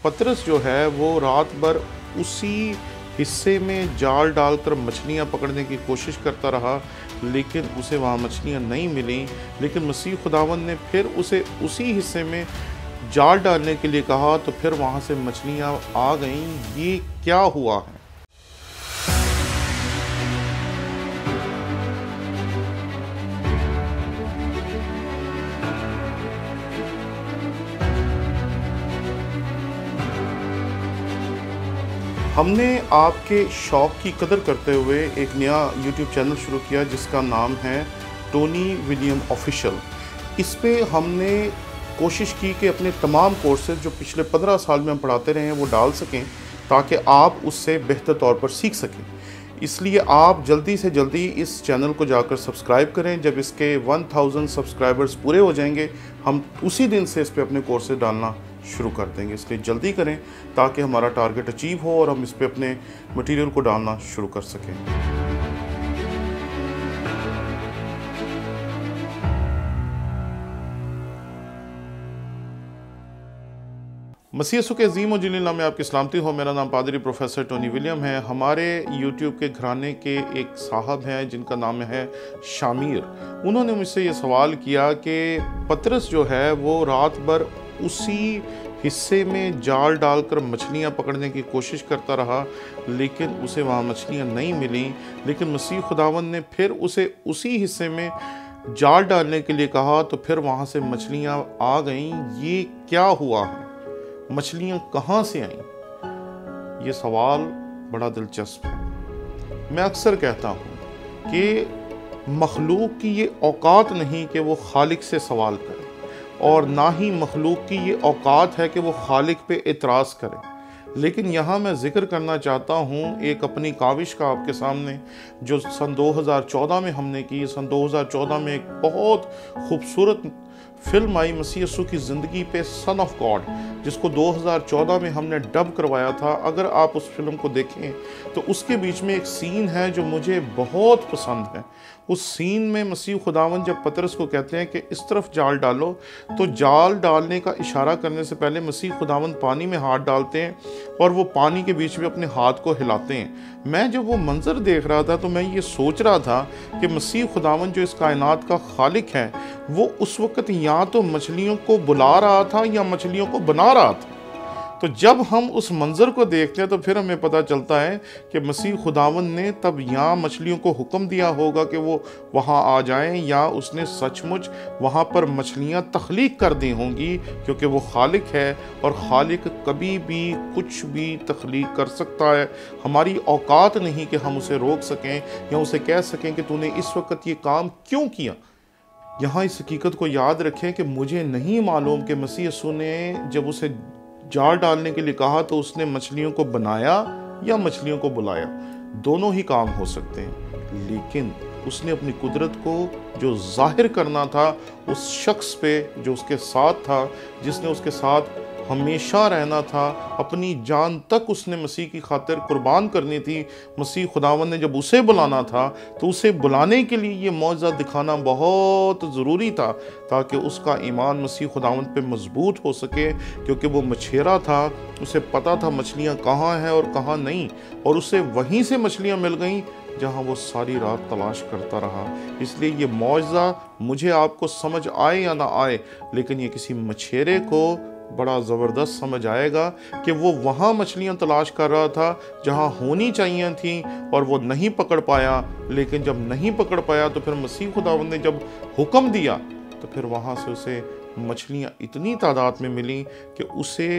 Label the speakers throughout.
Speaker 1: पतरस जो है वो रात भर उसी हिस्से में जाल डालकर मछलियां पकड़ने की कोशिश करता रहा, लेकिन उसे वहाँ मछलियां नहीं मिली। लेकिन मसीह खुदावंद ने फिर उसे उसी हिस्से में जाल डालने के लिए कहा, तो फिर वहाँ से मछलियां आ गईं। ये क्या हुआ है? हमने आपके शौक़ की कदर करते हुए एक नया YouTube चैनल शुरू किया जिसका नाम है टोनी विलियम ऑफिशियल। इस पे हमने कोशिश की कि अपने तमाम कोर्सेज जो पिछले 15 साल में हम पढ़ाते रहे हैं वो डाल सकें, ताकि आप उससे बेहतर तौर पर सीख सकें। इसलिए आप जल्दी से जल्दी इस चैनल को जाकर सब्सक्राइब करें। जब इसके 1000 सब्सक्राइबर्स पूरे हो जाएंगे, हम उसी दिन से इस पे अपने कोर्सेज डालना शुरू कर देंगे। इसलिए जल्दी करें ताकि हमारा टारगेट अचीव हो और हम इस पे अपने मटेरियल को डालना शुरू कर सकें। मसीह यीशु के अज़ीम और जलील नाम में आपकी सलामती हो। मेरा नाम पादरी प्रोफेसर टोनी विलियम है। हमारे YouTube के घराने के एक साहब हैं जिनका नाम है शामीर। उन्होंने मुझसे ये सवाल किया कि पतरस जो है वो रात भर उसी हिस्से में जाल डालकर मछलियां पकड़ने की कोशिश करता रहा, लेकिन उसे वहाँ मछलियां नहीं मिली। लेकिन मसीह खुदावंद ने फिर उसे उसी हिस्से में जाल डालने के लिए कहा, तो फिर वहाँ से मछलियां आ गईं। ये क्या हुआ है? मछलियां कहाँ से आईं? ये सवाल बड़ा दिलचस्प है। मैं अक्सर कहता हूँ कि मखलूक की ये औकात नहीं कि वो खालिक से सवाल करे, और ना ही मखलूक की ये औकात है कि वो खालिक पे एतराज़ करे। लेकिन यहाँ मैं ज़िक्र करना चाहता हूँ एक अपनी काविश का आपके सामने, जो सन 2014 में हमने की। सन 2014 में एक बहुत खूबसूरत फिल्म आई मसीह यीशु की ज़िंदगी पे, सन ऑफ गॉड, जिसको 2014 में हमने डब करवाया था। अगर आप उस फिल्म को देखें तो उसके बीच में एक सीन है जो मुझे बहुत पसंद है। उस सीन में मसीह खुदावंद जब पतरस को कहते हैं कि इस तरफ जाल डालो, तो जाल डालने का इशारा करने से पहले मसीह खुदावंद पानी में हाथ डालते हैं और वो पानी के बीच में अपने हाथ को हिलाते हैं। मैं जब वो मंज़र देख रहा था तो मैं ये सोच रहा था कि मसीह खुदावंद जो इस कायनात का खालिक है, वो उस वक़्त या तो मछलियों को बुला रहा था या मछलियों को बना रहा था। तो जब हम उस मंज़र को देखते हैं तो फिर हमें पता चलता है कि मसीह खुदावंद ने तब यहाँ मछलियों को हुक्म दिया होगा कि वो वहाँ आ जाएं, या उसने सचमुच वहाँ पर मछलियाँ तख्लीक कर दी होंगी, क्योंकि वो खालिक है और खालिक कभी भी कुछ भी तख्लीक कर सकता है। हमारी औकात नहीं कि हम उसे रोक सकें या उसे कह सकें कि तूने इस वक्त ये काम क्यों किया। यहाँ इस हकीकत को याद रखें कि मुझे नहीं मालूम कि मसीह यीशु ने जब उसे जाल डालने के लिए कहा तो उसने मछलियों को बनाया या मछलियों को बुलाया। दोनों ही काम हो सकते हैं, लेकिन उसने अपनी कुदरत को जो जाहिर करना था उस शख्स पे जो उसके साथ था, जिसने उसके साथ हमेशा रहना था, अपनी जान तक उसने मसीह की खातिर कुर्बान करनी थी। मसीह खुदावंद ने जब उसे बुलाना था तो उसे बुलाने के लिए ये मौजज़ा दिखाना बहुत ज़रूरी था, ताकि उसका ईमान मसीह खुदावंद पे मजबूत हो सके। क्योंकि वो मछेरा था, उसे पता था मछलियाँ कहाँ हैं और कहाँ नहीं, और उसे वहीं से मछलियाँ मिल गईं जहाँ वो सारी रात तलाश करता रहा। इसलिए ये मौजज़ा मुझे आपको समझ आए या ना आए, लेकिन ये किसी मछेरे को बड़ा ज़बरदस्त समझ आएगा कि वो वहाँ मछलियाँ तलाश कर रहा था जहाँ होनी चाहिए थी, और वो नहीं पकड़ पाया। लेकिन जब नहीं पकड़ पाया तो फिर मसीह खुदावंद ने जब हुक्म दिया तो फिर वहाँ से उसे मछलियाँ इतनी तादाद में मिली कि उसे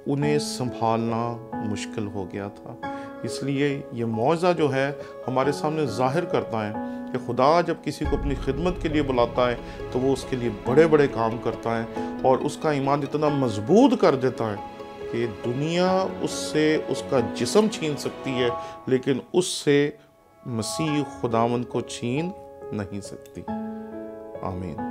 Speaker 1: उन्हें संभालना मुश्किल हो गया था। इसलिए ये मौजज़ा जो है हमारे सामने ज़ाहिर करता है कि खुदा जब किसी को अपनी खिदमत के लिए बुलाता है तो वो उसके लिए बड़े बड़े काम करता है, और उसका ईमान इतना मजबूत कर देता है कि दुनिया उससे उसका जिस्म छीन सकती है, लेकिन उससे मसीह खुदावंद को छीन नहीं सकती। आमीन।